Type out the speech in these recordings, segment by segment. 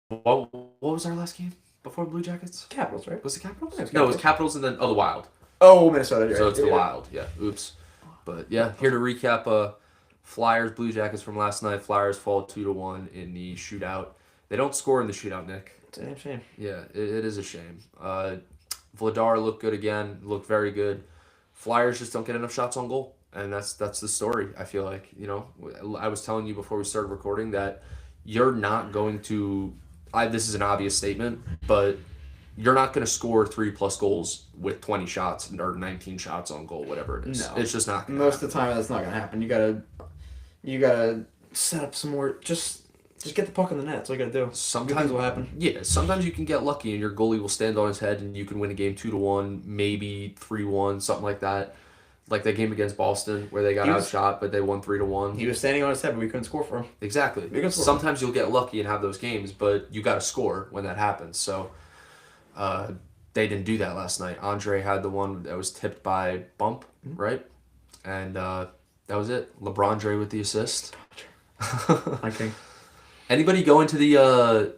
what was our last game before Blue Jackets? Capitals, right? Was it Capitals? Yeah, it was No, it was Capitals. Capitals and then the Wild. Oh, Minnesota. So Right. it's the Wild. Yeah. Oops. But yeah, here to recap. Flyers Blue Jackets from last night. Flyers fall 2-1 in the shootout. They don't score in the shootout, Nick. It's a damn shame. Yeah, it is a shame. Vladar looked good again. Looked very good. Flyers just don't get enough shots on goal, and that's the story. I feel like I was telling you before we started recording that you're not going to. This is an obvious statement, but you're not going to score 3+ goals with 20 shots or 19 shots on goal, whatever it is. No. It's just not going to Most happen. of the time, that's not gonna happen. You gotta set up some more. Just get the puck in the net. That's all you gotta do. Good Sometimes things will happen. Yeah, sometimes you can get lucky and your goalie will stand on his head and you can win a game 2-1, maybe 3-1, something like that. Like that game against Boston where they got outshot, but they won 3-1. He was standing on his head, but we couldn't score for him. Exactly. Sometimes you'll get lucky and have those games, but you got to score when that happens. So they didn't do that last night. Andre had the one that was tipped by Bump, right? And that was it. LeBron with the assist. I think. Anybody going to the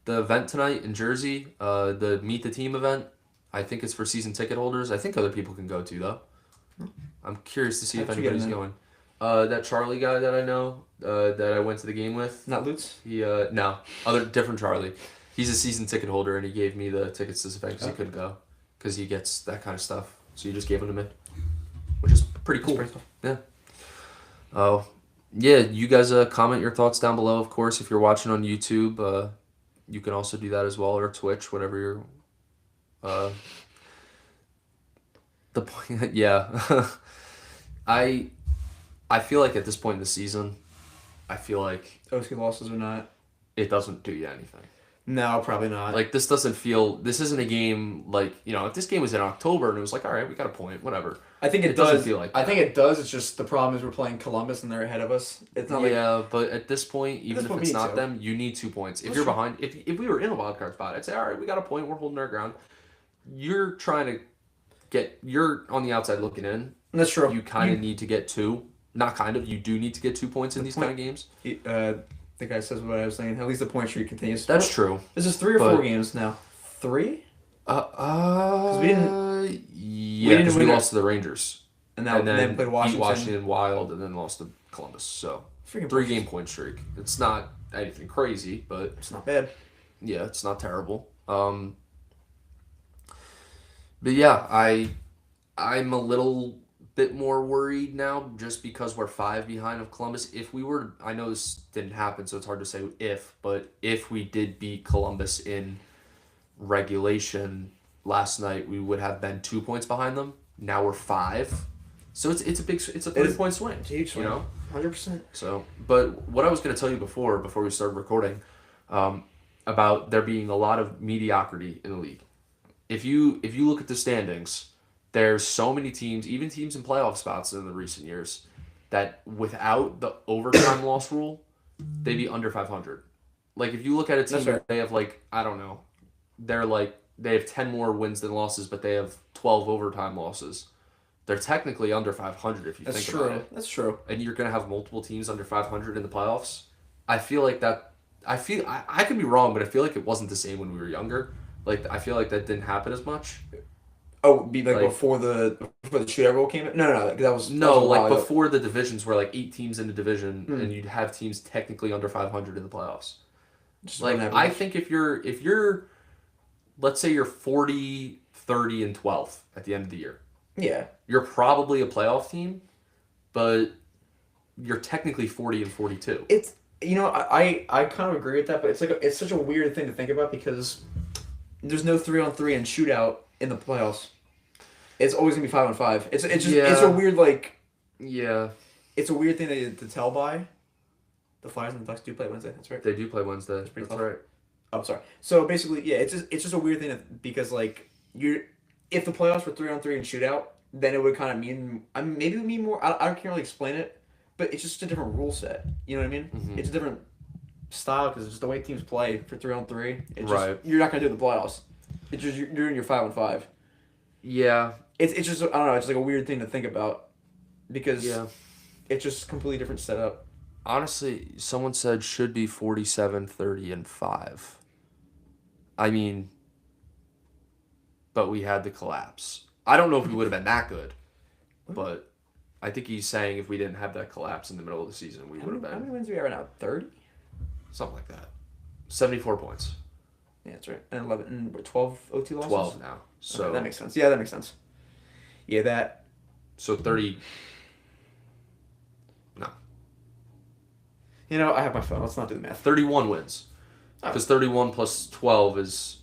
event tonight in Jersey? The Meet the Team event. I think it's for season ticket holders. I think other people can go too though. I'm curious to see if anybody's going. That Charlie guy that I know, that I went to the game with. Not Lutz? He no, different Charlie. He's a season ticket holder and he gave me the tickets to this event because he couldn't go because he gets that kind of stuff. So he just gave them to me, which is pretty cool. Yeah. Oh, yeah. You guys comment your thoughts down below. Of course, if you're watching on YouTube, you can also do that as well, or Twitch, whatever you're. The point, yeah. I feel like at this point in the season, I feel like OC losses or not? it doesn't do you anything. No, probably not. Like this isn't a game like, if this game was in October and it was like, all right, we got a point, whatever. I think it doesn't does. feel like I that. think it does. It's just the problem is we're playing Columbus and they're ahead of us. It's not Yeah, but at this point, even if it's not to. them, you need 2 points. If you're behind, if we were in a wild card spot, I'd say, all right, we got a point, we're holding our ground. You're trying to you're on the outside looking in. That's true. You kind of need to get 2. Not kind of, you do need to get 2 points in these kind of games. The guy says what I was saying. At least the point streak continues. That's true. This is 3 or 4 games now. 3? Because we we lost to the Rangers. And then played Washington. Beat Washington Wild and then lost to Columbus. So, 3-game point streak. It's not anything crazy, but it's not bad. Yeah, it's not terrible. But yeah, I'm a little bit more worried now just because we're 5 behind of Columbus. If we were, I know this didn't happen, so it's hard to say but if we did beat Columbus in regulation last night, we would have been 2 points behind them. Now we're 5. So it's a 3-point swing. It's a huge swing. 100%. So, but what I was going to tell you before we started recording, about there being a lot of mediocrity in the league. If you look at the standings, there's so many teams, even teams in playoff spots in the recent years, that without the overtime loss rule, they'd be under 500. Like if you look at a team, they have I don't know, they have 10 more wins than losses, but they have 12 overtime losses. They're technically under 500 if you think about it. That's true. And you're gonna have multiple teams under 500 in the playoffs. I feel like that. I could be wrong, but I feel like it wasn't the same when we were younger. I feel like that didn't happen as much. Oh, before the shootout rule came in? No, that was before the divisions were 8 teams in the division, and you'd have teams technically under 500 in the playoffs. I think if you're, let's say you're 40, 30, and 12 at the end of the year. Yeah. You're probably a playoff team, but you're technically 40 and 42. It's I kind of agree with that, but it's such a weird thing to think about because there's no 3-on-3 and shootout in the playoffs. It's always gonna be 5-on-5. It's just it's a weird It's a weird thing to tell by. The Flyers and the Ducks do play Wednesday. That's right. They do play Wednesday. That's right. I'm sorry. So basically, yeah, it's just a weird thing because if the playoffs were 3-on-3 and shootout, then it would kind of mean maybe it would mean more. I can't really explain it, but it's just a different rule set. You know what I mean? Mm-hmm. It's a different style because it's just the way teams play for 3-on-3. Right. You're not gonna do the playoffs. It's just you're doing your 5-on-5. Yeah. It's just I don't know. It's a weird thing to think about because it's just completely different setup. Honestly, someone said should be 47, 30, and 5. I mean, but we had the collapse. I don't know if we would have been that good, but I think he's saying if we didn't have that collapse in the middle of the season, we would have How many been wins do we have right now? 30? something like that. 74 points. Yeah, that's right. And 11 and what, 12 OT losses? 12 now. So okay, that makes sense. Yeah, that makes sense. Yeah, that. So 30. No. I have my phone. Let's not do the math. 31 wins. Oh. Because 31 plus 12 is.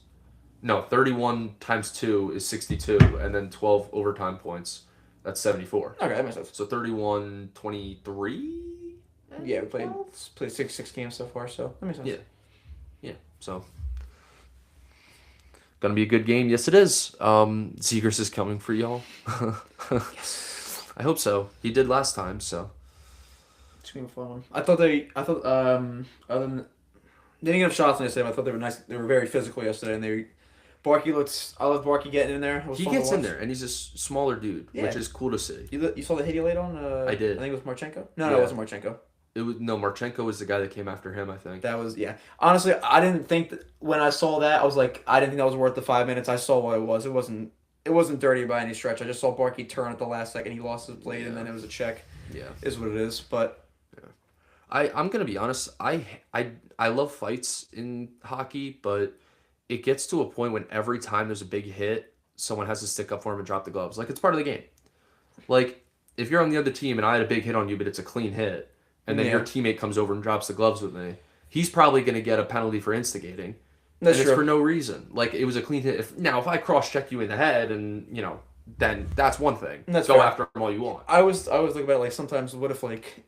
No, 31 times 2 is 62, and then 12 overtime points. That's 74. Okay, that makes sense. So 31, 23? Yeah, we played six games so far, so that makes sense. Yeah. Yeah. So gonna be a good game. Yes, it is. Zegers is coming for y'all. Yes. I hope so. He did last time, so. It's gonna be a fun one. I thought other than they didn't get enough shots on yesterday, but I thought they were nice. They were very physical yesterday, and I love Barkey getting in there. He gets in there, and he's a smaller dude, Yeah. which is cool to see. You saw the hit he laid on? I did. I think it was Marchenko. No, Yeah. it wasn't Marchenko. Marchenko was the guy that came after him, I think. That was, yeah. Honestly, I didn't think that when I saw that, I was like, I didn't think that was worth the 5 minutes. I saw what it was. It wasn't dirty by any stretch. I just saw Barkey turn at the last second. He lost his blade, and then it was a check. Yeah. Is what it is. But I'm gonna be honest. I love fights in hockey, but it gets to a point when every time there's a big hit, someone has to stick up for him and drop the gloves. Like, it's part of the game. Like, if you're on the other team and I had a big hit on you, but it's a clean hit, and then your teammate comes over and drops the gloves with me, he's probably gonna get a penalty for instigating. that's and true. it's for no reason. Like, it was a clean hit. If I cross check you in the head and then that's one thing. That's Go fair. after him all you want. I was looking about it, like sometimes what if like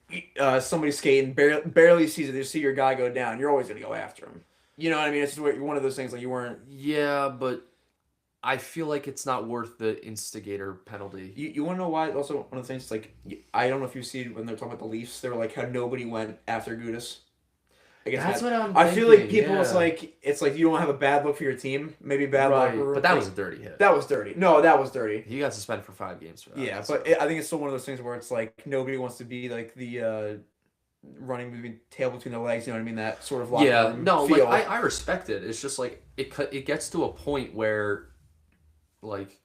somebody's skating barely sees it, they see your guy go down, you're always gonna go after him. You know what I mean? It's just one of those things like you weren't. Yeah, but I feel like it's not worth the instigator penalty. You want to know why? Also, one of the things like I don't know if you see when they're talking about the Leafs, they were like how nobody went after Gudis. That's what I'm I feel like thinking, people, yeah. it's like you don't have a bad look for your team, maybe bad locker room. But that was a dirty hit. That was dirty. No, that was dirty. He got suspended for 5 games for that. Yeah, so. but I think it's still one of those things where it's like nobody wants to be like the running between tail between the legs. You know what I mean? That sort of locker room feel. Like I respect it. It's just like it gets to a point where, like,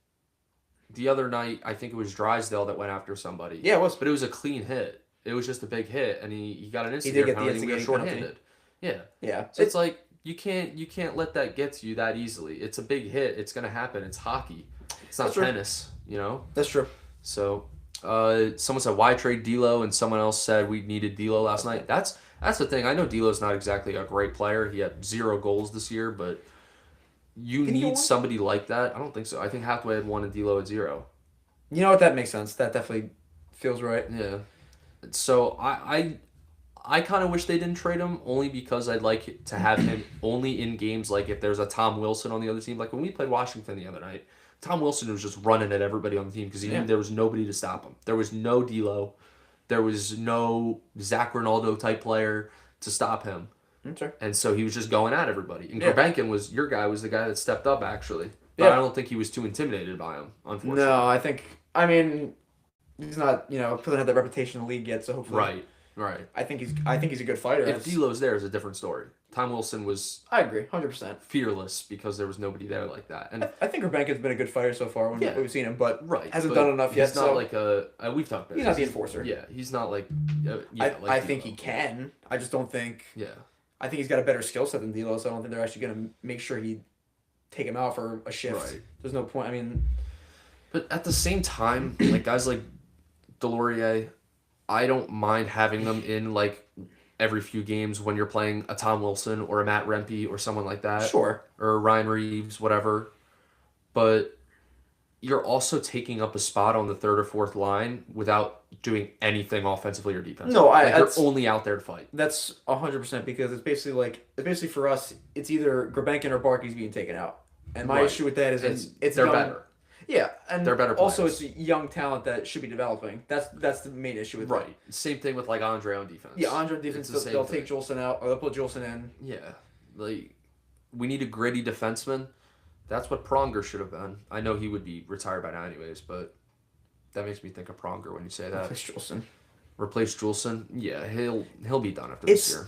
the other night I think it was Drysdale that went after somebody. Yeah, it was. But it was a clean hit. It was just a big hit, and he got an He did instigator get the penalty. We were instigating penalty. shorthanded. Yeah. Yeah. So it's like you can't let that get to you that easily. It's a big hit. It's gonna happen. It's hockey. It's not That's true. tennis. That's true. So, someone said why trade D'Lo, and someone else said we needed D'Lo last night. That's the thing. I know D'Lo's not exactly a great player. He had 0 goals this year, but you Did he get need one? somebody like that. I don't think so. I think Hathaway had 1 and D'Lo had 0. You know what? That makes sense. That definitely feels right. Yeah. So I kind of wish they didn't trade him, only because I'd like to have him only in games like if there's a Tom Wilson on the other team. Like when we played Washington the other night, Tom Wilson was just running at everybody on the team because he knew there was nobody to stop him. There was no D'Lo. There was no Zach Ronaldo type player to stop him. Okay. And so he was just going at everybody. And Yeah. Gurbankin was the guy that stepped up, actually. But I don't think he was too intimidated by him, unfortunately. No, I mean, he's not, doesn't have that reputation in the league yet, so hopefully. Right. I think he's a good fighter. If D'Lo's there, is a different story. Tom Wilson was I agree, 100%. fearless because there was nobody there like that. And I think Gurbankin's been a good fighter so far when we've seen him, but hasn't but done enough yet. He's not like we've talked about he's not the enforcer. Yeah, he's not like I think he can. I just don't think. Yeah. I think he's got a better skill set than D'Lo, so I don't think they're actually going to make sure he take him out for a shift. Right. There's no point. I mean, but at the same time, like guys like Delorier, I don't mind having them in like every few games when you're playing a Tom Wilson or a Matt Rempe or someone like that. sure. Or Ryan Reeves, whatever. But you're also taking up a spot on the 3rd or 4th line without doing anything offensively or defensively. No, you're only out there to fight. That's 100% because it's basically for us, it's either Gurbankin or Barkey's being taken out. And my issue with that is it's they're young, better. Yeah, and They're better also players. it's a young talent that should be developing. That's the main issue with it. Right. Same thing with like Andre on defense. Yeah, Andre on defense, It's the same they'll thing. take Jolson out or they'll put Jolson in. Yeah. Like we need a gritty defenseman. That's what Pronger should have been. I know he would be retired by now anyways, but that makes me think of Pronger when you say that. Replace Jolson. Replace Juleson? Yeah, he'll be done after this year.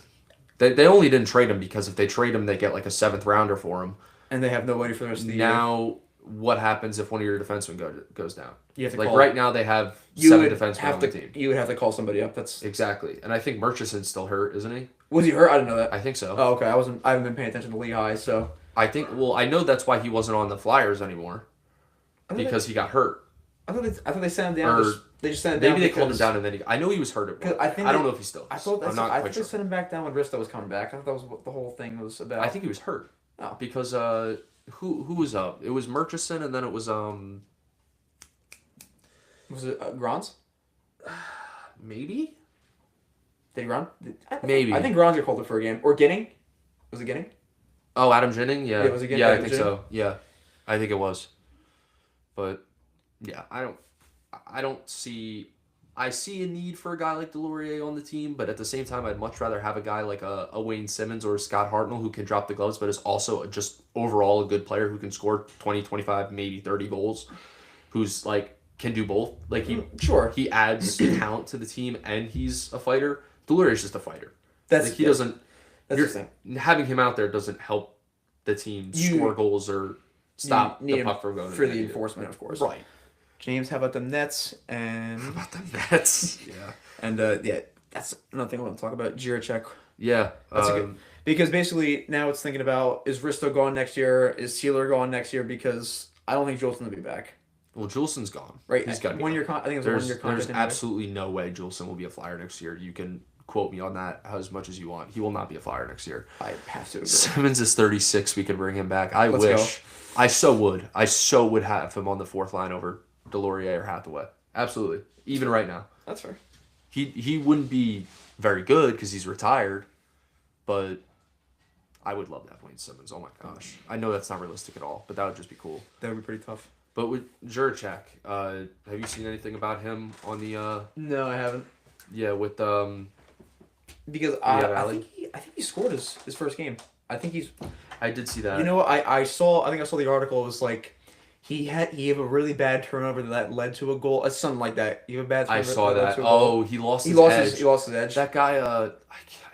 They only didn't trade him because if they trade him, they get like a 7th rounder for him. And they have nobody for the rest of the year. Now, what happens if one of your defensemen goes down? You have to Like call. right now, they have You 7 would defensemen have on to. the team. You would have to call somebody up. That's Exactly, and I think Murchison's still hurt, isn't he? was he hurt? I didn't know that. I think so. Oh, okay. I wasn't. I haven't been paying attention to Lehigh, so I think. Well, I know that's why he wasn't on the Flyers anymore I thought because he got hurt. I thought they sent him down. Or They just sent him down. maybe they called him because- down and then I know he was hurt at one. I think I don't they- know if he still. I Is. thought I'm not I quite thought they sure. sent him back down when Risto was coming back. I thought that was what the whole thing was about. I think he was hurt. Oh. Because who was up? It was Murchison and then it was Was it Grons? maybe. Did he run? Maybe. I think Grons got called up for a game. Or Ginning? Was it Ginning? Oh, Adam Jennings, yeah. Yeah, was it Yeah, I Adam think Jennings? so. Yeah. I think it was. But yeah, I don't see I see a need for a guy like Delorier on the team, but at the same time I'd much rather have a guy like a Wayne Simmons or a Scott Hartnell who can drop the gloves but is also just overall a good player who can score 20, 25, maybe 30 goals, who's like can do both. Like Sure. he adds talent to the team and he's a fighter. Delorier's just a fighter. That's Like he doesn't That's you're- the thing. having him out there doesn't help the team You- score goals or stop You need the him puck from going for in the net. enforcement, of course. Right. James, how about the Nets How and about the Nets? Yeah. yeah, that's another thing I want to talk about. Jiracek. Yeah. That's a good because basically now it's thinking about is Risto gone next year? Is Sealer gone next year? Because I don't think Jolson will be back. Well, Juleson's gone. Right, He's got to be 1 gone. year. I think it was a 1 year There's contract. anyway. absolutely no way Julesen will be a Flyer next year. You can quote me on that as much as you want. He will not be a Flyer next year. I have to agree. Simmons is 36. We could bring him back. I Let's wish. I so would. I so would have him on the fourth line over Delorier or Hathaway. Absolutely. Even right now. That's fair. He wouldn't be very good because he's retired, but I would love to have Wayne Simmons. Oh my gosh. I know that's not realistic at all, but that would just be cool. That would be pretty tough. But with Jiracek, have you seen anything about him on the No, I haven't. with Because Yeah, I Valley. think he scored his first game. I think he's. I did see that. You know what? I saw. I think I saw the article. It was like he had a really bad turnover that led to a goal. Something like that. You have a bad. I turnover saw led that. to a goal. Oh, he lost he his lost edge. his edge. That guy I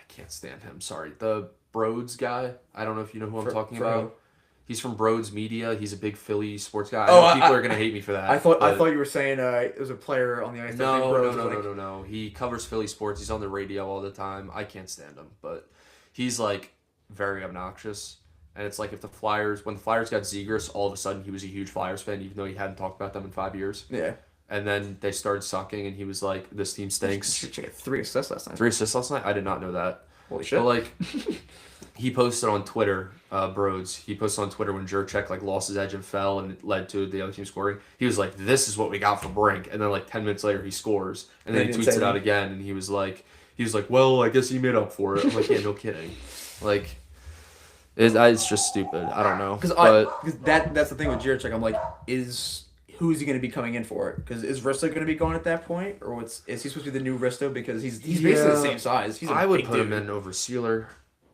can't stand him. Sorry. The Broads guy. I don't know if you know who I'm talking about. who? He's from Broads Media. He's a big Philly sports guy. I Oh, know people I- are gonna hate me for that. I thought but- you were saying it was a player on the ice. that No, Big no, Bros no, was no, like- no, no. He covers Philly sports. He's on the radio all the time. I can't stand him, but he's like very obnoxious. And it's like if when the Flyers got Zegras, all of a sudden he was a huge Flyers fan, even though he hadn't talked about them in 5 years. Yeah. And then they started sucking, and he was like, "This team stinks." Should check it. 3 assists last night. 3 assists last night. I did not know that. Holy shit. But like, he posted on Twitter, Broads. He posted on Twitter when Jiracek like lost his edge and fell, and it led to the other team scoring. He was like, "This is what we got for Brink," and then like 10 minutes later he scores, and then he didn't tweets say it out anything. again, and he was like, "Well, I guess he made up for it." I'm like, "Yeah, no kidding." Like, it's just stupid. I don't know. Because that's the thing with Jiracek. I'm like, who is he going to be coming in for? Because is Risto going to be gone at that point, or is he supposed to be the new Risto? Because he's basically the Yeah. same size. He's a I would big put dude. him in over Sealer,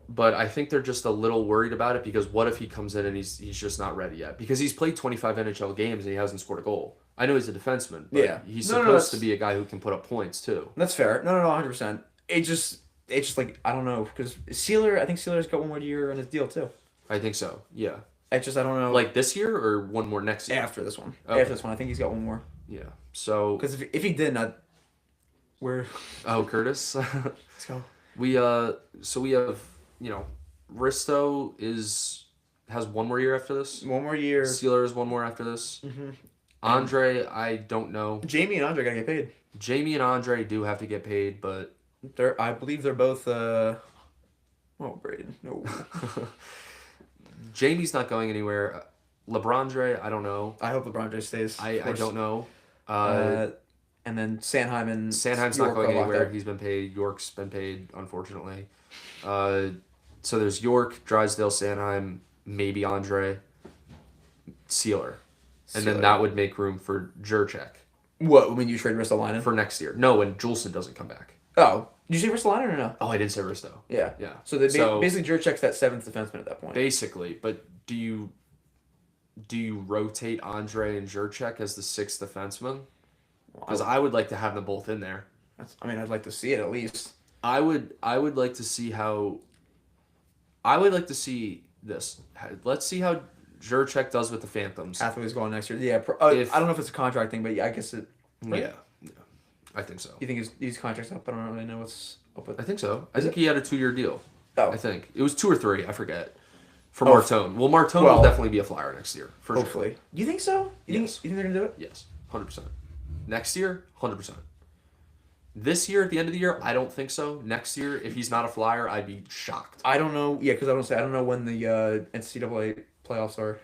but I think they're just a little worried about it because what if he comes in and he's just not ready yet? Because he's played 25 NHL games and he hasn't scored a goal. I know he's a defenseman, but Yeah. he's No, supposed to that's- be a guy who can put up points too. That's fair. No, 100%. It's just like I don't know because Sealer. I think Sealer's got 1 more year on his deal too. I think so. Yeah. I don't know. Like this year or one more next year? after this one. Okay. After this one, I think he's got 1 more. Yeah. So. Because if he didn't, we're Oh, Curtis. let's go. So we have Risto has 1 more year after this. 1 more year. Sealer is 1 more after this. Mm-hmm. Andre, I don't know. Jamie and Andre gotta get paid. Jamie and Andre do have to get paid, but I believe they're both. Oh, Braden. No. Jamie's not going anywhere. LeBrondre, I don't know. I hope LeBron James stays. I of course. don't know. And then Sanheim and Sanheim's York not going are locked anywhere. up. He's been paid. York's been paid, unfortunately. So there's York, Drysdale, Sanheim, maybe Andre, Sealer. And then Sealer. that would make room for Jiracek What when you trade Ristolainen? for next year. No, when Juleson doesn't come back. Oh, did you say Ristolainen or no? Oh, I didn't say Risto. Yeah. Yeah. So they So- basically Jiracek's that 7th defenseman at that point. Basically, but do you rotate Andre and Jiracek as the 6th defenseman? Because I would like to have them both in there. I'd like to see it at least. I would like to see how. I would like to see this. Let's see how Juracek does with the Phantoms. Hathaway's going next year. Yeah, If I don't know if it's a contract thing, but yeah, I guess it. Right? yeah, I think so. You think his contract's up? I don't really know what's up with. I think so. I think he had a 2-year deal. Oh, I think it was 2 or 3. I forget. For Oh, Martone. Well, Martone will definitely be a flyer next year. For hopefully. Sure. You think so? Yes. You think they're gonna do it? Yes, 100%. Next year, 100%. This year, at the end of the year, I don't think so. Next year, if he's not a flyer, I'd be shocked. I don't know. Yeah, because I don't know when the NCAA playoffs are.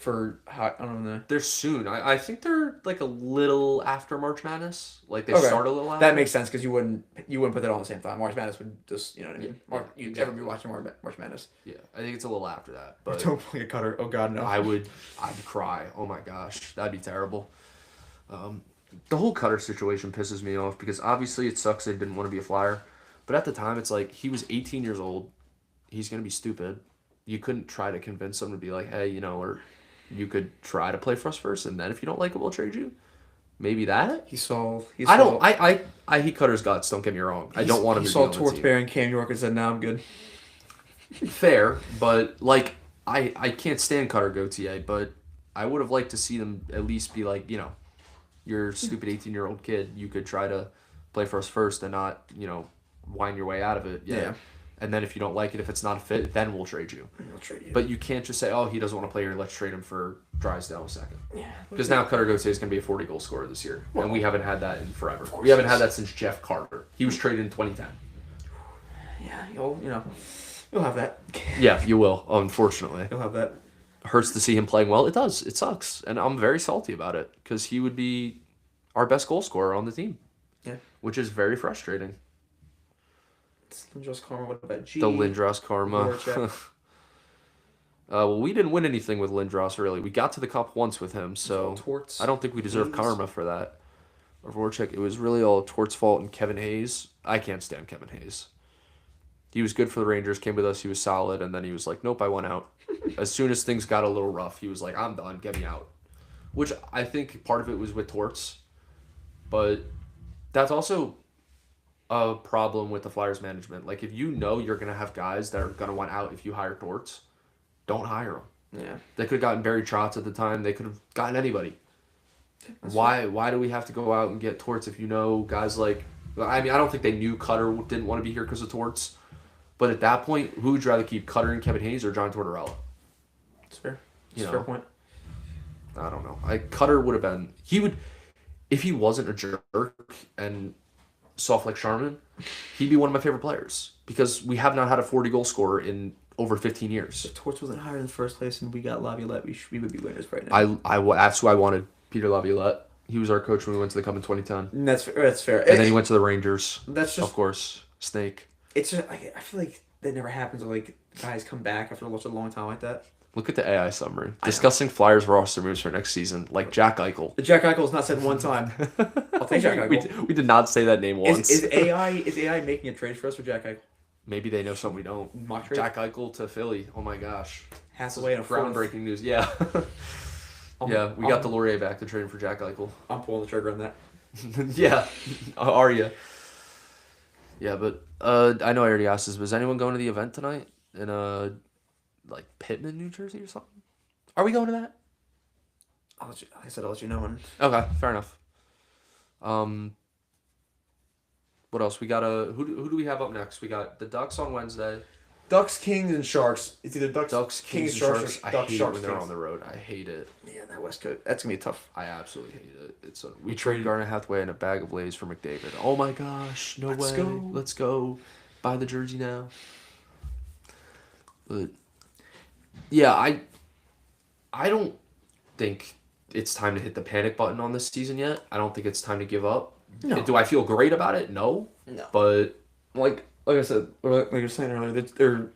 I don't know. They're soon. I think they're like a little after March Madness. Like they Okay. start a little after. That makes sense because you wouldn't put that on at the same time. March Madness would just you know what I mean. You'd exactly. never be watching March Madness. Yeah, I think it's a little after that. But Don't play a cutter. Oh God, no. I'd cry. Oh my gosh, that'd be terrible. The whole Cutter situation pisses me off because obviously it sucks they didn't want to be a flyer, but at the time it's like he was 18 years old. He's gonna be stupid. You couldn't try to convince him to be like, hey, you know, or you could try to play for us first, and then if you don't like it, we'll trade you. Maybe that. I hate Cutter's guts. Don't get me wrong. I don't want him to be on the team. He saw Torts Bear and Cam York and said, "Now I'm good." Fair, but like I can't stand Cutter Gauthier, but I would have liked to see them at least be like, you know, you're a stupid 18-year-old kid. You could try to play for us first and not, you know, whine your way out of it. Yeah. And then if you don't like it, if it's not a fit, then we'll trade you. We'll trade you. But you can't just say, oh, he doesn't want to play here. Let's trade him for Drysdale a second. Yeah. Because now Cutter Gauthier is going to be a 40-goal scorer this year. Well, and we haven't had that in forever. We haven't had that since Jeff Carter. He was traded in 2010. Yeah, you'll have that. Yeah, you will, unfortunately. You'll have that. Hurts to see him playing well. It does. It sucks. And I'm very salty about it because he would be our best goal scorer on the team. Yeah. Which is very frustrating. It's Lindros Karma. What about G? The Lindros Karma. Well, we didn't win anything with Lindros, really. We got to the cup once with him, so I don't think we deserve karma for that. Or Voracek, it was really all Tort's fault and Kevin Hayes. I can't stand Kevin Hayes. He was good for the Rangers, came with us, he was solid, and then he was like, nope, I want out. As soon as things got a little rough, he was like, I'm done, get me out. Which I think part of it was with Torts, but that's also a problem with the Flyers management. Like, if you know you're going to have guys that are going to want out if you hire Torts, don't hire them. Yeah. They could have gotten Barry Trotz at the time. They could have gotten anybody. Why do we have to go out and get Torts if you know guys like... I mean, I don't think they knew Cutter didn't want to be here because of Torts. But at that point, who would you rather keep, Cutter and Kevin Hayes or John Tortorella? It's fair. It's a fair point. I don't know. Cutter would have been... He would... If he wasn't a jerk and soft like Charmin, he'd be one of my favorite players. Because we have not had a 40-goal scorer in over 15 years. If Torts wasn't hired in the first place and we got Laviolette, we would be winners right now. That's who I wanted, Peter Laviolette. He was our coach when we went to the Cup in 2010. That's fair. And then he went to the Rangers. That's just... Of course. Snake. It's just, I feel like that never happens when guys come back after such a long time like that. Look at the AI summary. Discussing Flyers roster moves for next season, like Jack Eichel. Jack Eichel's not said one time. I'll take Jack Eichel. We did not say that name once. Is AI making a trade for us for Jack Eichel? Maybe they know something we don't. Mock trade? Jack Eichel to Philly. Oh my gosh. Hathaway and a groundbreaking news. Yeah. Yeah, we got the Laurier back to trade for Jack Eichel. I'm pulling the trigger on that. Yeah. Are you? Yeah, but I know I already asked this, but is anyone going to the event tonight in like Pittman, New Jersey or something? Are we going to that? I'll let you know when. Okay, fair enough. What else? We got who do we have up next? We got the Ducks on Wednesday. Ducks, Kings, and Sharks. It's either Ducks, Kings, Sharks. I hate it when they're on the road. I hate it. Yeah, that West Coast. That's gonna be tough. I absolutely hate it. We traded Garnet Hathaway and a bag of Lay's for McDavid. Oh my gosh! No way. Let's go. Buy the jersey now. But yeah, I don't think it's time to hit the panic button on this season yet. I don't think it's time to give up. No. Do I feel great about it? No. But like I said, like you were saying earlier,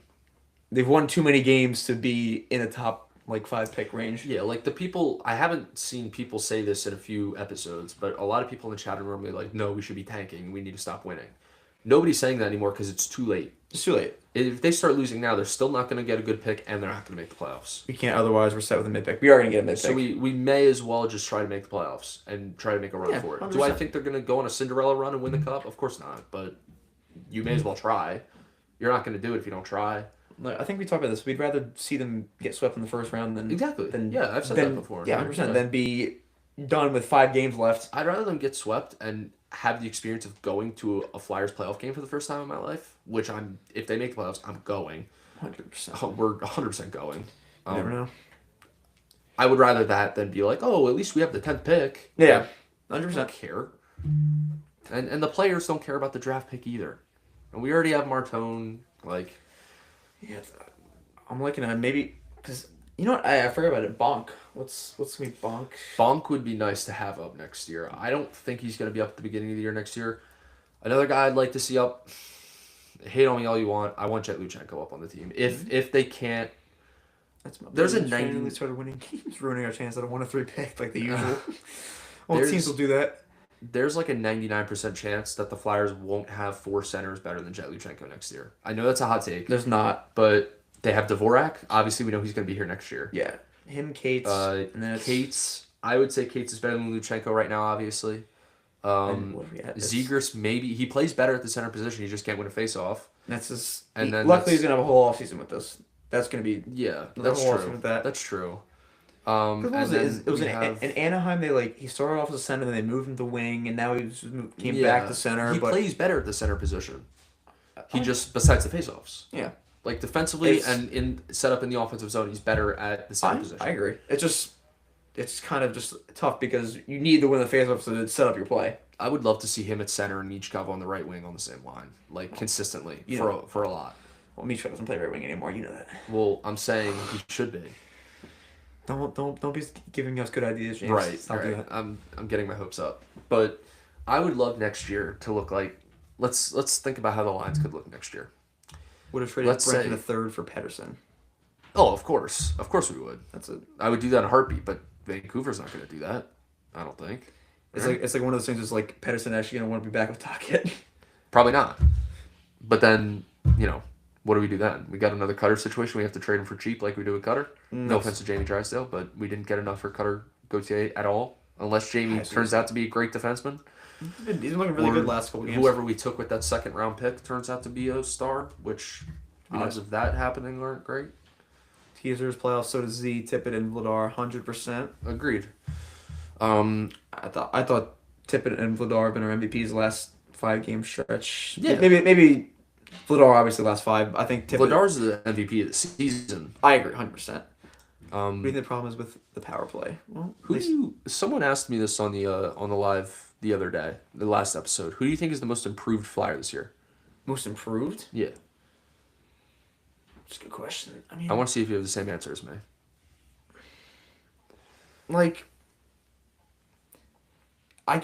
they've won too many games to be in a top 5 pick range. Yeah, like the people, I haven't seen people say this in a few episodes, but a lot of people in the chat room are like, no, we should be tanking. We need to stop winning. Nobody's saying that anymore because it's too late. It's too late. If they start losing now, they're still not going to get a good pick, and they're not going to make the playoffs. We can't. Otherwise, we're set with a mid pick. We are going to get a mid pick. So we may as well just try to make the playoffs and try to make a run for it. 100%. Do I think they're going to go on a Cinderella run and win the cup? Of course not. But you may as well try. You're not going to do it if you don't try. Like, I think we talked about this. We'd rather see them get swept in the first round Exactly. than Yeah, I've said that before. yeah, 100%. Than be done with 5 games left. I'd rather them get swept and have the experience of going to a Flyers playoff game for the first time in my life, which if they make the playoffs, I'm going. 100%. We're 100% going. You never know. I would rather that than be like, oh, at least we have the 10th pick. Yeah, I 100%. don't care. And the players don't care about the draft pick either. And we already have Martone, like... Yeah, I'm looking at maybe... Because, you know what? I forgot about it. Bonk. What's going to be Bonk? Bonk would be nice to have up next year. I don't think he's going to be up at the beginning of the year next year. Another guy I'd like to see up... Hate on me all you want. I want Jet Luchenko up on the team. If they can't... There's a 90... They started winning games, ruining our chance at a 1-3 pick like the usual. Well, teams will do that. There's like a 99% chance that the Flyers won't have 4 centers better than Jet Luchenko next year. I know that's a hot take. There's not. But they have Dvorak. Obviously, we know he's going to be here next year. Yeah. Him, Cates. And then Cates. I would say Cates is better than Luchenko right now, obviously. Zegras, maybe. He plays better at the center position. He just can't win a face-off. Luckily, he's going to have a whole offseason with us. That's going to be... Yeah, that's true. That's true. It was in Anaheim. He started off as a center, then they moved him to wing, and now he came back to center. He plays better at the center position. He just besides the faceoffs. Yeah, like defensively and in set up in the offensive zone, he's better at the center position. I agree. It's kind of just tough because you need to win the faceoffs to set up your play. I would love to see him at center and Michkov on the right wing on the same line, consistently for a lot. Well, Michkov doesn't play right wing anymore. You know that. Well, I'm saying he should be. Don't be giving us good ideas, James. Right. Stop doing that. I'm getting my hopes up. But I would love next year to look like let's think about how the lines could look next year. Would have traded Brent in the third for Pedersen. Oh, of course. Of course we would. I would do that in a heartbeat, but Vancouver's not going to do that. I don't think. It's like one of those things is like Pedersen actually going to want to be back with Tocchet. Probably not. But then, what do we do then? We got another Cutter situation. We have to trade him for cheap like we do with Cutter. No offense to Jamie Drysdale, but we didn't get enough for Cutter Gauthier at all. Unless Jamie turns out to be a great defenseman. He's been looking really good last couple games. Whoever we took with that second round pick turns out to be a star, which odds of that happening aren't great. Teasers playoffs, so does Z, Tippett, and Vladar, 100%. Agreed. I thought Tippett and Vladar have been our MVPs the last 5-game stretch. Yeah. Maybe Vladar obviously last 5. I think Tippett... Vladar's the MVP of the season. I agree, 100%. What do you think the problem is with the power play? Well, someone asked me this on the live the other day, the last episode. Who do you think is the most improved Flyer this year? Most improved? Yeah. That's a good question. I want to see if you have the same answer as me. I'm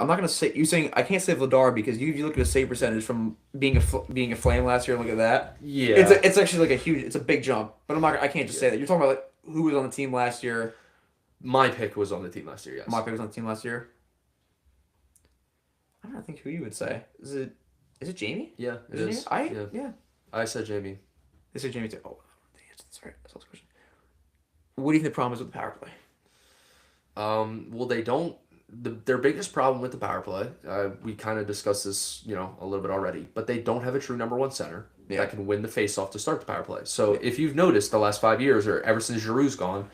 not gonna say you saying I can't say Vladar because if you look at his save percentage from being a Flame last year, look at that. Yeah, it's actually it's a big jump. But I can't just say that. You're talking about who was on the team last year. My pick was on the team last year. Yes, my pick was on the team last year. I don't think who you would say. Is it Jamie? Yeah, it is. Yeah. I said Jamie. They said Jamie too. Oh, sorry. That's all the question. What do you think the problem is with the power play? Well, they don't. Their biggest problem with the power play, we kind of discussed this, a little bit already, but they don't have a true number 1 center that can win the faceoff to start the power play. So if you've noticed the last 5 years, or ever since Giroux's gone,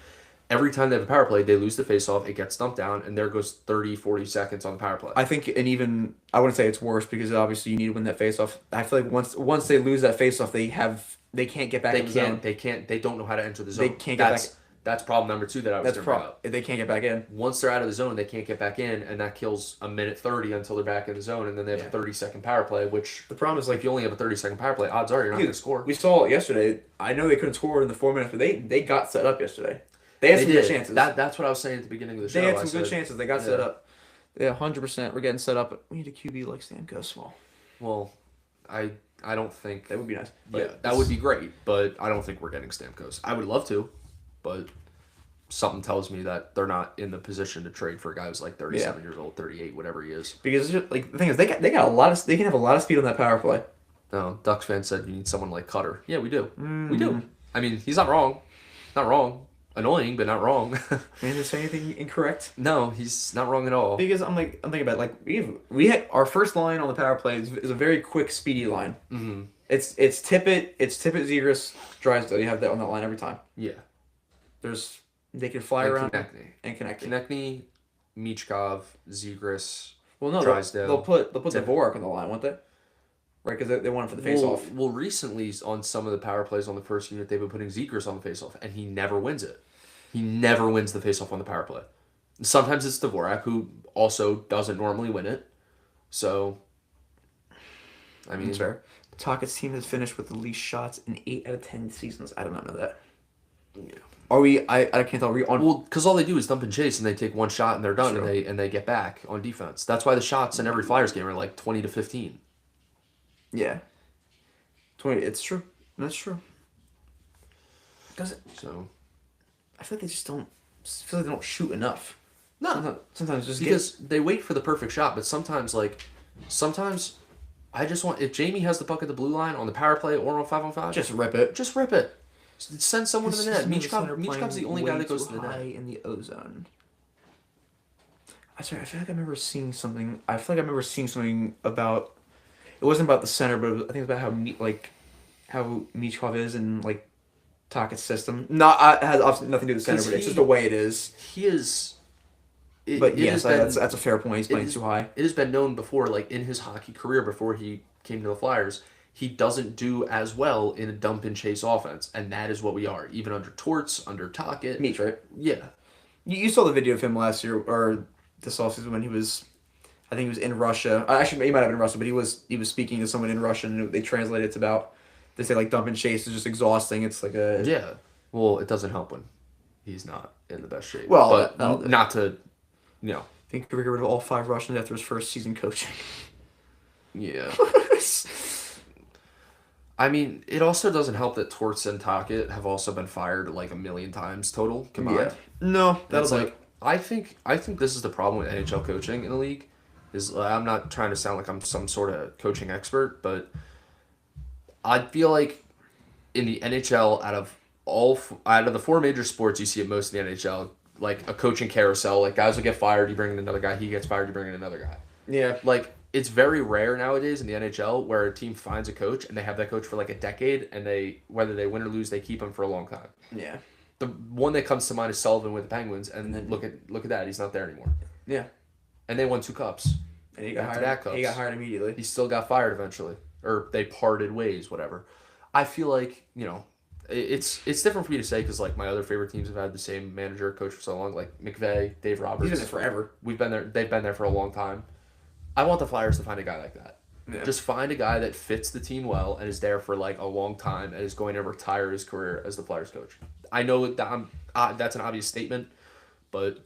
every time they have a power play, they lose the faceoff, it gets dumped down, and there goes 30, 40 seconds on the power play. I think, and even, I wouldn't say it's worse, because obviously you need to win that faceoff. I feel like once they lose that faceoff, they can't get back in the zone. They don't know how to enter the zone. They can't get back. That's problem number 2 that I was going to bring up. They can't get back in. Once they're out of the zone, they can't get back in, and that kills a minute 30 until they're back in the zone, and then they have a 30-second power play, which the problem is if you only have a 30-second power play, odds are you're not going to score. We saw it yesterday. I know they couldn't score in the 4 minutes, but they got set up yesterday. They had some good chances. That's what I was saying at the beginning of the show. They had some good chances. They got set up. Yeah, 100%. We're getting set up, but we need a QB like Stamkos. Well, I don't think... That would be nice. Yeah, that would be great, but I don't think we're getting Stamkos. I would love to, but... something tells me that they're not in the position to trade for a guy who's like 37 years old, 38, whatever he is. Because the thing is, they can have a lot of speed on that power play. No, Ducks fan said you need someone like Cutter. Yeah, we do. We do. I mean, he's not wrong. Not wrong. Annoying, but not wrong. Can you say anything incorrect? No, he's not wrong at all. Because I'm thinking about we had our first line on the power play is a very quick, speedy line. Mm-hmm. It's Tippett, Zegras, Drysdale. You have that on that line every time. Yeah. They can fly And around Konechny. and connect. Konechny, Michkov, Zegras, Well, no, Drysdale. they'll put Tippett. Dvorak on the line, won't they? Right, because they want him for the face off. Well, recently on some of the power plays on the first unit, they've been putting Zegras on the face off, and he never wins it. He never wins the face off on the power play. Sometimes it's Dvorak, who also doesn't normally win it. So, I mean, That's fair. Tocchet's team has finished with the least shots in 8 out of 10 seasons. I do not know that. yeah. Are we? I can't tell. Are we on? Well, because all they do is dump and chase, and they take one shot and they're done, True. and they get back on defense. That's why the shots in every Flyers game are like 20 to 15. Yeah. 20. It's true. That's true. Because So I feel like they just don't. I feel like they don't shoot enough. no, Sometimes just because they wait for the perfect shot, but sometimes I just want if Jamie has the puck at the blue line on the power play or on 5-on-5, just rip it. just rip it. Send someone to the net. Michkov's Michkov's the only guy that goes to the net. in the ozone. I swear, I feel like I remember seeing something. I feel like I remember seeing something about. It wasn't about the center, but I think it was about how Michkov is in like Tocchet's system. Not it has obviously nothing to do with the center, but it's just the way it is. He is. But yes, that's a fair point. He's playing too high. It has been known before, like in his hockey career before he came to the Flyers, he doesn't do as well in a dump and chase offense, and that is what we are. Even under Torts, under Tocchet. Meach, right? Yeah. You saw the video of him last year or this offseason when he was, I think he was in Russia. Actually, he might have been in Russia, but he was speaking to someone in Russian, and they translated it to about. They say like dump and chase is just exhausting. It's like a Yeah. Well, it doesn't help when he's not in the best shape. Well, but no. not to, you know. I think he got rid of all 5 Russians after his first season coaching. Yeah. I mean, it also doesn't help that Torts and Tocchet have also been fired like a million times total combined. Yeah. No, That's like I think this is the problem with NHL coaching in the league. Is I'm not trying to sound like I'm some sort of coaching expert, but I feel like in the NHL, out of the 4 major sports, you see it most in the NHL, like a coaching carousel. Like guys will get fired, you bring in another guy. He gets fired, you bring in another guy. Yeah. Like it's very rare nowadays in the NHL where a team finds a coach and they have that coach for like a decade, and whether they win or lose, they keep him for a long time. Yeah. The one that comes to mind is Sullivan with the Penguins, and then look at that, he's not there anymore. Yeah. And they won 2 cups. And he Back to back cups. He got hired immediately. He still got fired eventually, or they parted ways, whatever. I feel like it's different for me to say because like my other favorite teams have had the same manager coach for so long, like McVay, Dave Roberts. He's been there forever. We've been there. They've been there for a long time. I want the Flyers to find a guy like that. Yeah. Just find a guy that fits the team well and is there for like a long time and is going to retire his career as the Flyers coach. I know that that's an obvious statement, but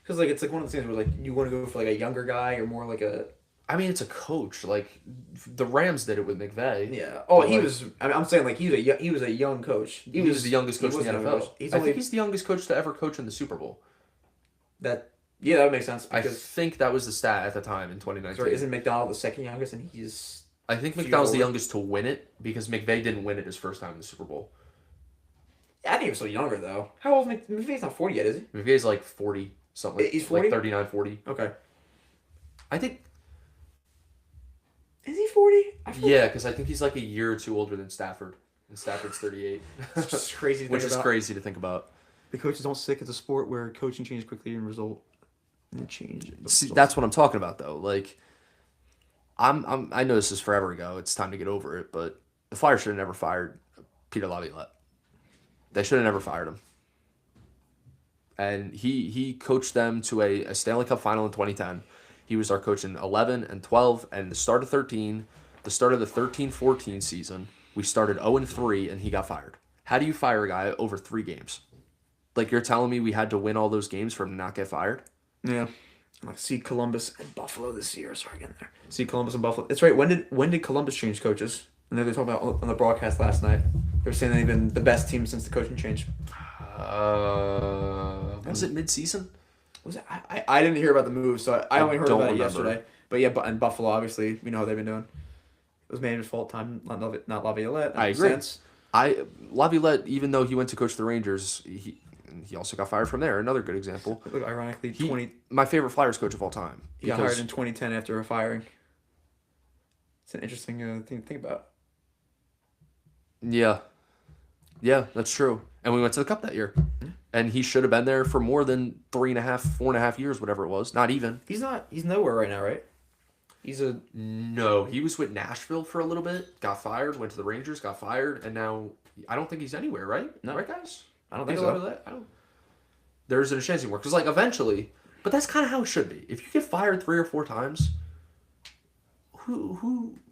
Because like it's like one of the things where like you want to go for like a younger guy or more like a. I mean, it's a coach. Like the Rams did it with McVay. Yeah. Oh, But, he like, was. I'm saying like he was a young coach. He was the youngest coach in the NFL. He's I only think he's the youngest coach to ever coach in the Super Bowl. that. Yeah, that would make sense. I Because think that was the stat at the time in 2019. sorry, isn't McDonald the second youngest and he's. I think few McDonald's the over? youngest to win it because McVay didn't win it his first time in the Super Bowl. I think he was still younger though. How old is McVay's not 40 yet, is he? McVay's like 40 something. He's 40? Like 39, 40. Okay. I think. Is he 40? Yeah, because I think he's like a year or two older than Stafford. And Stafford's 38. It's just crazy. To Which think is about. crazy to think about. The coaches don't stick. It's a sport where coaching changes quickly and result in change. See, that's what I'm talking about, though. Like, I know this is forever ago. It's time to get over it. But the Flyers should have never fired Peter Laviolette. They should have never fired him. And he coached them to a Stanley Cup final in 2010. He was our coach in 11 and 12 and the start of 13. The start of the 13-14 season, we started 0-3 and he got fired. How do you fire a guy over 3 games? Like, you're telling me we had to win all those games for him to not get fired? Yeah. I see Columbus and Buffalo this year. Sorry, again there. See Columbus and Buffalo. That's right. When did Columbus change coaches? And they were talking about on the broadcast last night. They were saying they've been the best team since the coaching change. Was it mid-season? Was it? I didn't hear about the move, so I only heard don't about it remember. yesterday. But yeah, and Buffalo, obviously, we know how they've been doing. It was management's fault time, not Laviolette. I agree. Sense. Laviolette, even though he went to coach the Rangers, he also got fired from there. Another good example. Look, ironically, My favorite Flyers coach of all time. he got hired in 2010 after a firing. It's an interesting thing to think about. Yeah. Yeah, that's true. And we went to the Cup that year. And he should have been there for more than 3.5, 4.5 years, whatever it was. Not even. He's not. He's nowhere right now, right? He's a. No, he was with Nashville for a little bit, got fired, went to the Rangers, got fired, and now I don't think he's anywhere, right? No. Right, guys? I don't think a lot of so. that? I don't. There's a chance anymore. Because, like, eventually, but that's kind of how it should be. If you get fired 3 or 4 times,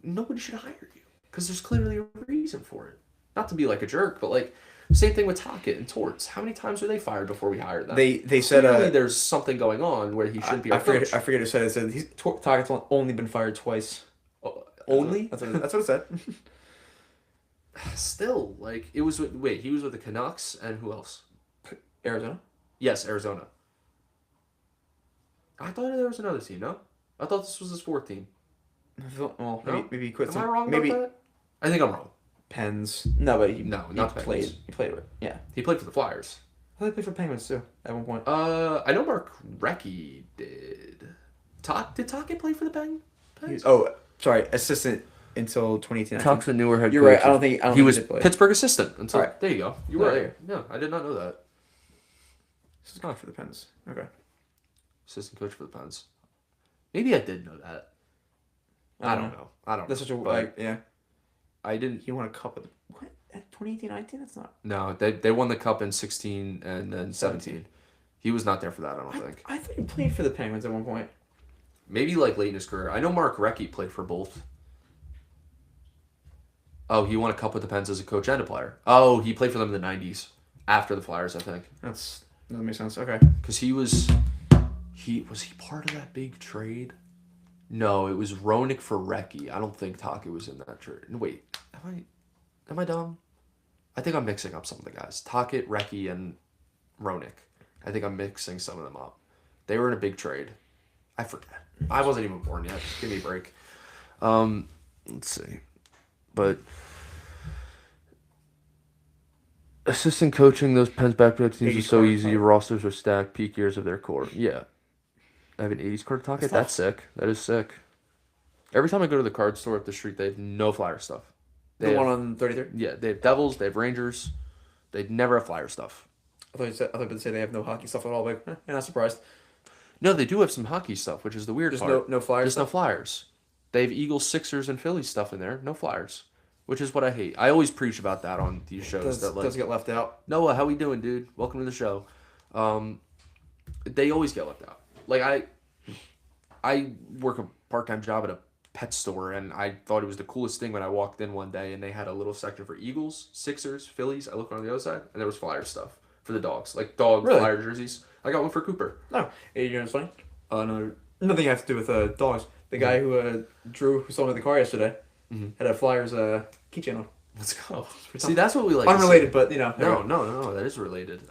nobody should hire you. Because there's clearly a reason for it. Not to be like a jerk, but like, same thing with Tockett and Torts. How many times were they fired before we hired them? They said clearly there's something going on where he shouldn't be our coach. I forget who said it. It said Tockett's only been fired twice. Only? That's what it said. Still, like, it was with, wait, he was with the Canucks and who else? Arizona? Yes, Arizona. I thought there was another team, no? I thought this was his fourth team. Well, No? maybe he quit. Am I wrong about that? I think I'm wrong. Pens. No, but he No, he not the played. Penguins. He played with. Yeah. He played for the Flyers. I thought he played for Penguins too at one point. I know Mark Recchi did. Did Tockett play for the Penguins? Oh, sorry, assistant until 2018. Talk's a newer head You're coach. right. I don't think he was did play. Pittsburgh assistant until. Right. There you go. You No, were there. right. No, I did not know that. This is not for the Pens. Okay. Assistant coach for the Pens. Maybe I did know that. I don't know. I don't. That's know. such a But yeah. I didn't. He won a cup with what? At 2018-19? That's not. No, they won the cup in 16 and then 17. He was not there for that. I don't think. I thought he played for the Penguins at one point. Maybe like late in his career. I know Mark Recchi played for both. Oh, he won a cup with the Pens as a coach and a player. Oh, he played for them in the 90s after the Flyers, I think. That makes sense. Okay. Because he was he part of that big trade? No, it was Roenick for Recchi. I don't think Tockett was in that trade. Wait, am I dumb? I think I'm mixing up some of the guys. Tockett, Recchi, and Roenick. I think I'm mixing some of them up. They were in a big trade. I forget. I wasn't even born yet. Give me a break. Let's see. But assistant coaching those Pens back-to-back teams is so easy. Rosters are stacked. Peak years of their core. Yeah. I have an 80s card to Tockett. That's sick. That is sick. Every time I go to the card store up the street, they have no Flyer stuff. The one on 33? Yeah, they have Devils, they have Rangers. They never have Flyer stuff. I thought they'd say they have no hockey stuff at all, but I'm not surprised. No, they do have some hockey stuff, which is the weird part. No Flyers. Just no Flyers. They have Eagles, Sixers, and Phillies stuff in there. No Flyers, which is what I hate. I always preach about that on these shows. Does get left out. Noah, how we doing, dude? Welcome to the show. They always get left out. Like I work a part-time job at a pet store, and I thought it was the coolest thing when I walked in one day, and they had a little section for Eagles, Sixers, Phillies. I looked on the other side, and there was Flyer stuff for the dogs, like dog Really? Flyer jerseys. I got one for Cooper. No, you know what's funny? Nothing has to do with dogs. The guy who Drew, who sold me the car yesterday, had a Flyers keychain on. Let's go. See, that's what we like. Unrelated, but you know. No, that is related.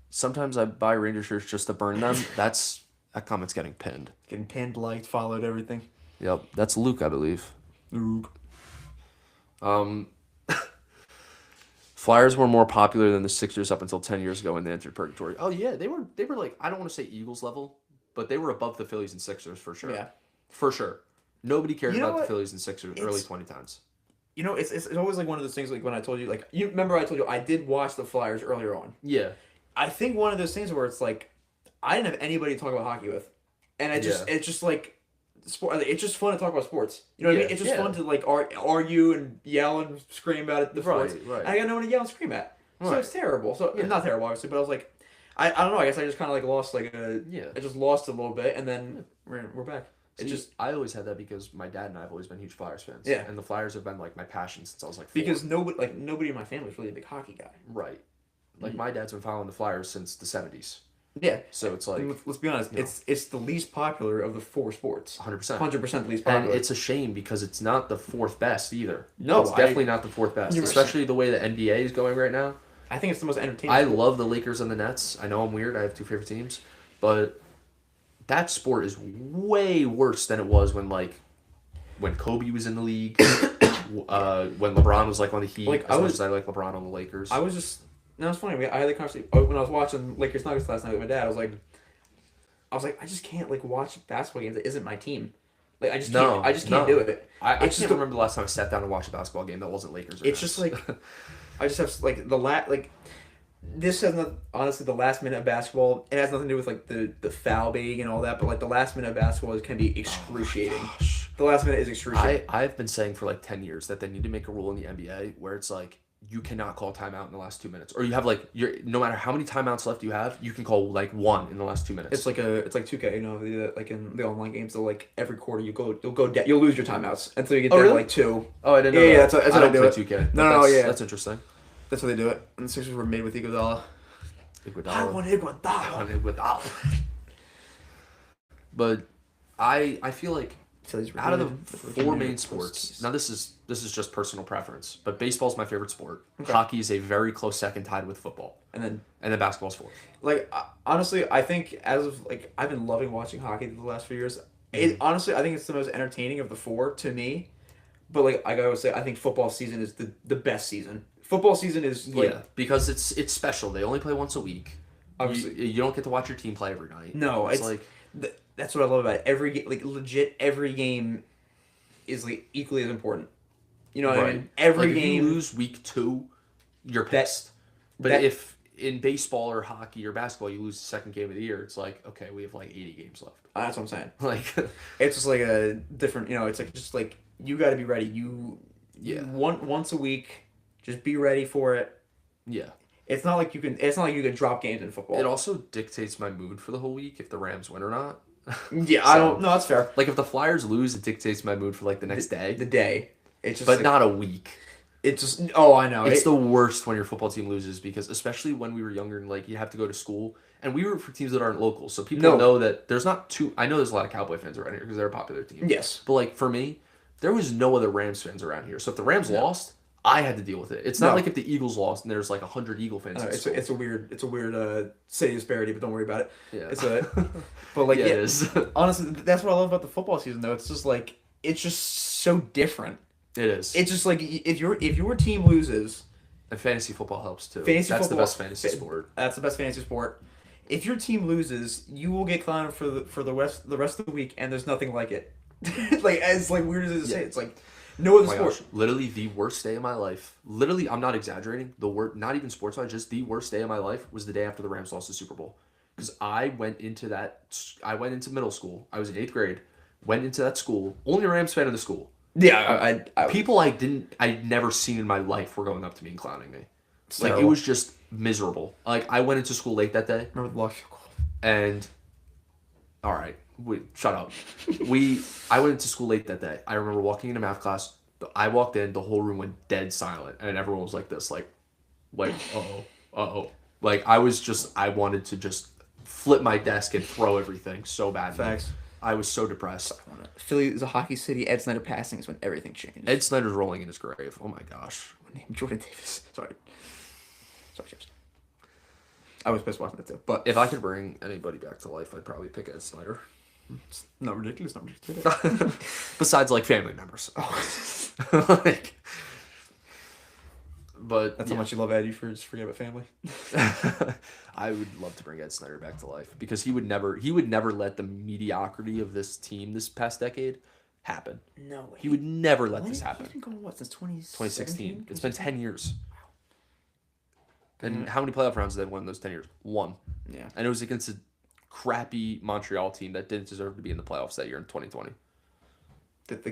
Sometimes I buy Ranger shirts just to burn them. That comment's getting pinned. Getting pinned, liked, followed, everything. Yep, that's Luke, I believe. Luke. Flyers were more popular than the Sixers up until 10 years ago when they entered purgatory. Oh yeah, they were like, I don't want to say Eagles level, but they were above the Phillies and Sixers for sure. Yeah. For sure. Nobody cared You know about the what? Phillies and Sixers early 2010s. You know, it's always like one of those things like when I told you, like, you remember I told you I did watch the Flyers earlier on. Yeah. I think one of those things where it's like, I didn't have anybody to talk about hockey with. And it's just like, sport. It's just fun to talk about sports. You know what I mean? It's just fun to like argue and yell and scream about it. Right. And I got no one to yell and scream at. So it's terrible. So not terrible, obviously, but I was like, I don't know. I guess I just kind of like lost I just lost a little bit, and then we're back. I always had that because my dad and I have always been huge Flyers fans. Yeah. And the Flyers have been like my passion since I was like 4. Because nobody in my family is really a big hockey guy. Right. Like my dad's been following the Flyers since the 70s. Yeah. So it's like, let's be honest, it's the least popular of the 4 sports. 100%. 100% least popular. And it's a shame because it's not the 4th best either. No, it's definitely not the 4th best, 100%. especially the way the NBA is going right now. I think it's the most entertaining. I love the Lakers and the Nets. I know I'm weird. I have 2 favorite teams, but that sport is way worse than it was when Kobe was in the league, when LeBron was like on the Heat. Much as I like LeBron on the Lakers. It's funny. I had the conversation when I was watching Lakers Nuggets last night with my dad. I was like, I just can't like watch basketball games that isn't my team. Like I just can't. No, I just can't do no. it. I It's just can't remember the last time I sat down and watched a basketball game that wasn't Lakers or it's just Nets. like I just have like like this has not honestly the last minute of basketball. It has nothing to do with like the foul baiting and all that, but like the last minute of basketball can be excruciating. Gosh. The last minute is excruciating. I've been saying for like 10 years that they need to make a rule in the NBA where it's like you cannot call timeout in the last 2 minutes. Or you have like your no matter how many timeouts left you have, you can call like one in the last 2 minutes. It's like 2K, you know, they do that, like in the online games. They'll like every quarter you'll go down, you'll lose your timeouts until you get down to really? like two. Oh, I didn't know Yeah, that. that's I how don't they do play it. 2K. No, That's, yeah, that's interesting. that's how they do it. And the Sixers were made with Iguodala. I Iguodala. want Iguodala. Iguodala. But I feel like Phillies out of recruited the for four junior main sports, posts. now this is just personal preference, but baseball's my favorite sport. Okay. Hockey is a very close second, tied with football, And and then basketball's fourth. like honestly, I think as of like I've been loving watching hockey the last few years. Honestly, I think it's the most entertaining of the four to me. But like I would say, I think football season is the best season. Football season is like Yeah, because it's special. They only play once a week. obviously You don't get to watch your team play every night. no, it's it's like that's what I love about it. Every like legit every game is like equally as important. You know what I mean? Every like, game. If you lose week 2, you're pissed. But that- if in baseball or hockey or basketball you lose the second game of the year, it's like okay, we have like 80 games left. That's what I'm saying. Like It's just like a different. You know, it's like just like you got to be ready. Yeah. Once a week, just be ready for it. yeah. It's not like you can. It's not like you can drop games in football. It also dictates my mood for the whole week if the Rams win or not. Yeah, I So, don't. No, that's fair. Like if the Flyers lose, it dictates my mood for like the next day, The day. It's just. but like, not a week. It's just. Oh, I know. It's the worst when your football team loses because especially when we were younger and like you have to go to school and we root for teams that aren't local, so people No. know that there's not too. I know there's a lot of Cowboy fans around here because they're a popular team. Yes. But like for me, there was no other Rams fans around here, so if the Rams lost, I had to deal with it. It's not No. like if the Eagles lost and there's like 100 Eagle fans. in school. It's a weird city disparity, but don't worry about it. Yeah. It's a. But like Yeah, it is. honestly, that's what I love about the football season though. It's just like it's just so different. It is. It's just like if your team loses, And fantasy football helps too. Fantasy That's football- the best fantasy sport. that's the best fantasy sport. If your team loses, you will get clowned for the rest of the week, and there's nothing like it. Like as like weird as it is to say, Yeah. it's like no other Oh my sport. gosh, literally the worst day of my life. Literally, I'm not exaggerating. The worst, not even sports wise, just the worst day of my life was the day after the Rams lost the Super Bowl. Because I went into middle school. I was in 8th grade. Went into that school. Only a Rams fan in the school. Yeah, People I'd never seen in my life were going up to me and clowning me. Like it terrible. was just miserable. Like I went into school late that day, remember the loss. and all right, shut up. I went into school late that day. I remember walking into math class. I walked in, the whole room went dead silent, and everyone was like this, like, uh-oh. Like I wanted to just flip my desk and throw everything so badly. Facts. I was so depressed. Philly is a hockey city. Ed Snyder passing is when everything changed. Ed Snyder's rolling in his grave. Oh my gosh. Jordan Davis. Sorry, James. I was pissed watching that too. But If I could bring anybody back to life, I'd probably pick Ed Snyder. not ridiculous. Not ridiculous. Besides, like, family members. Like, but That's yeah. how much you love Eddie for just forget about family. I would love to bring Ed Snyder back to life because he would never let the mediocrity of this team this past decade happen. No way. He would never let this He's happen. been going what since 2016. It's been 10 years. Mm-hmm. And how many playoff rounds did they win in those 10 years? One. Yeah. And it was against a crappy Montreal team that didn't deserve to be in the playoffs that year in 2020. Just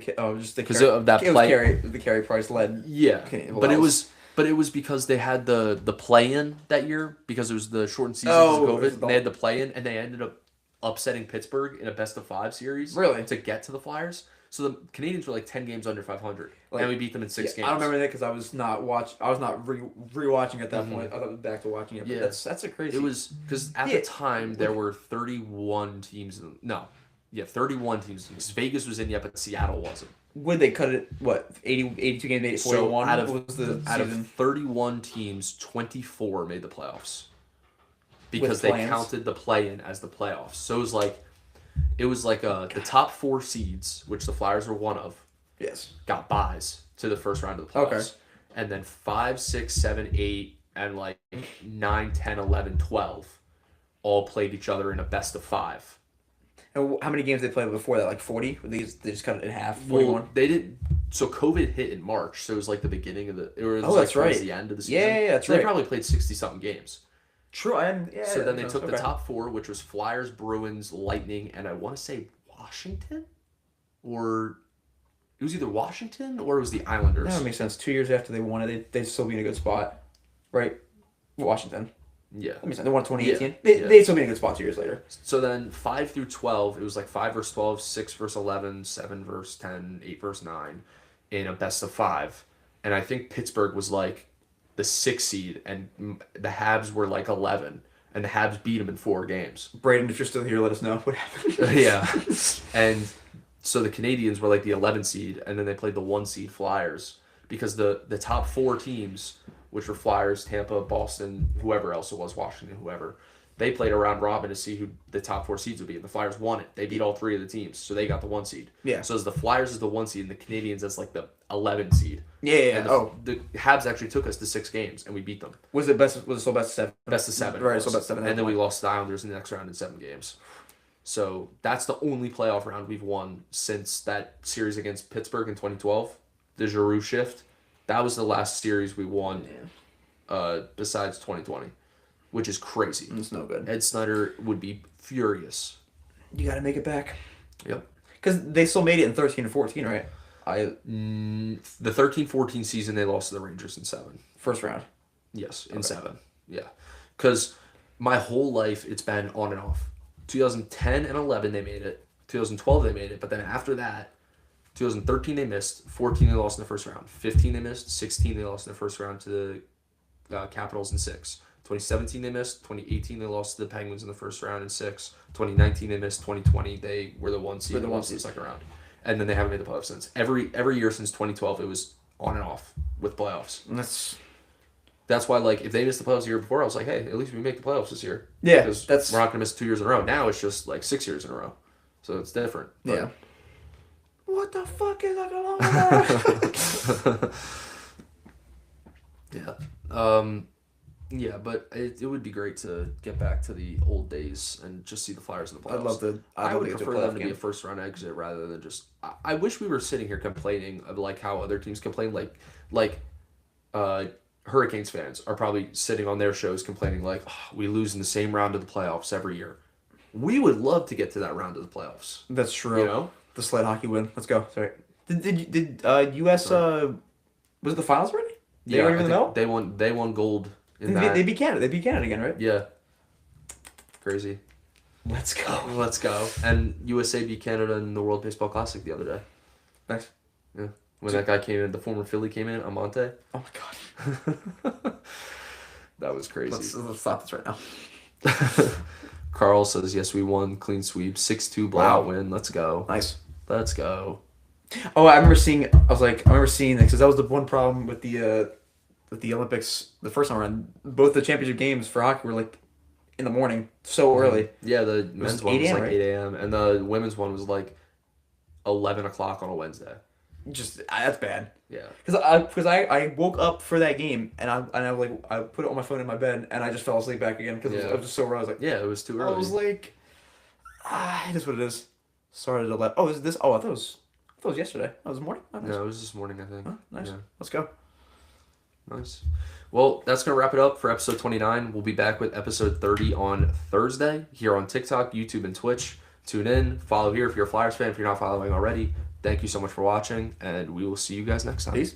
the 'Cause Carey- of that it was play- the Carey Price led. Yeah, Okay, well, but that it was- was because they had the play-in that year because it was the shortened season Oh, because it of was COVID. the- They had the play-in and they ended up upsetting Pittsburgh in a best-of-5 series. Really? To get to the Flyers. So the Canadians were like 10 games under 500, Like, and we beat them in 6 games. I don't remember that because I was not rewatching at that point. I was back to watching it. But Yeah. that's a crazy. It was because at Yeah. the time there were 31 teams. 31 teams. Because Vegas was in yet, but Seattle wasn't. Would they cut it? What 82 games made it 41? So out was the out season? of 31 teams, 24 made the playoffs because With they play-ins? counted the play-in as the playoffs. So it was like the top 4 seeds, which the Flyers were one of, Yes. got buys to the first round of the playoffs. Okay. And then 5, 6, 7, 8, and like 9, 10, 11, 12 all played each other in a best of 5. And how many games they played before that? Like 40? They just cut it in half. Well, 41. they did. So COVID hit in March, so it was like the beginning of the. It was Oh, like that's towards right. the end of the Yeah, season. yeah, that's So they right. probably played 60-something games. True. I am. Yeah. So then they that took sounds- the okay. top four, which was Flyers, Bruins, Lightning, and I want to say Washington, or it was either Washington or it was the Islanders. That would make sense. 2 years after they won it, they'd still be in a good spot, right? Washington. Yeah. That makes sense. They won 2018. Yeah, They yeah. they'd still be in a good spot 2 years later. So then 5 through 12, it was like 5 versus 12, 6 versus 11, 7 versus 10, 8 versus 9 in a best of 5. And I think Pittsburgh was like the 6th seed, and the Habs were like 11, and the Habs beat them in 4 games. Braden, if you're still here, let us know what happened. Yeah. And so the Canadians were like the 11th seed, and then they played the 1 seed Flyers because the top 4 teams, which were Flyers, Tampa, Boston, whoever else it was, Washington, whoever, they played a round robin to see who the top 4 seeds would be, and the Flyers won it. They beat all 3 of the teams, so they got the 1 seed. Yeah. So as the Flyers is the 1 seed, and the Canadians as like the 11th seed. Yeah. And the Habs actually took us to 6 games, and we beat them. Was it best? Was it still best of 7? Best of 7. Right. it So was. best of 7. And then we lost to the Islanders in the next round in 7 games. So that's the only playoff round we've won since that series against Pittsburgh in 2012, the Giroux shift. That was the last series we won besides 2020, which is crazy. It's no good. Ed Snyder would be furious. You got to make it back. Yep. Because they still made it in 13 and 14, right? The 13-14 season, they lost to the Rangers in 7. First round. Yes, in 7. Yeah. Because my whole life, it's been on and off. 2010 and 11, they made it. 2012, they made it. But then after that, 2013, they missed. 14, they lost in the first round. 15, they missed. 16, they lost in the first round to the Capitals in 6. 2017, they missed. 2018, they lost to the Penguins in the first round in 6. 2019, they missed. 2020, they were the 1 seed. They lost in the second round. And then they haven't made the playoffs since. Every year since 2012, it was on and off with playoffs. And That's why, like, if they missed the playoffs the year before, I was like, hey, at least we make the playoffs this year. Yeah, Because that's- we're not going to miss 2 years in a row. Now it's just, like, 6 years in a row. So it's different. But- yeah. What the fuck is that going on? Yeah. Yeah, but it would be great to get back to the old days and just see the Flyers in the playoffs. I'd love to. I would get to a prefer them playoff to be a game. first round exit rather than just. I wish we were sitting here complaining of like how other teams complain, like Hurricanes fans are probably sitting on their shows complaining like, oh, we lose in the same round of the playoffs every year. We would love to get to that round of the playoffs. That's true. You know, The sled hockey win. Let's go. Sorry. Did U.S. Was it the finals already? They were I in the think middle? they won gold in that. They beat Canada. They beat Canada again, right? Yeah. Crazy. Let's go. Let's go. And USA beat Canada in the World Baseball Classic the other day. Nice. Yeah. When that guy came in, the former Philly came in, Amante. Oh my god. That was crazy. Let's stop this right now. Carl says, yes, we won. Clean sweep. 6-2 blowout Wow. win. Let's go. Nice. Let's go. Oh, I remember seeing. I remember seeing this because that was the one problem with the Olympics the first time around. Both the championship games for hockey were like in the morning, so early. Yeah, the men's one 8 was a.m., like right? 8 a.m. and the women's one was like 11 o'clock on a Wednesday. Just that's bad. Yeah. Because I woke up for that game and I put it on my phone in my bed and I just fell asleep back again because Yeah. I was just so early. I was like, Yeah, it was too I early. was like, it is what it is. Started at 11. Oh, is this? Oh, I thought it was yesterday. Oh, it was morning. Oh, nice. No, it was this morning, I think. Oh, nice. Yeah. Let's go. Nice. Well, that's going to wrap it up for episode 29. We'll be back with episode 30 on Thursday here on TikTok, YouTube, and Twitch. Tune in. Follow here if you're a Flyers fan. If you're not following already, thank you so much for watching, and we will see you guys next time. Peace.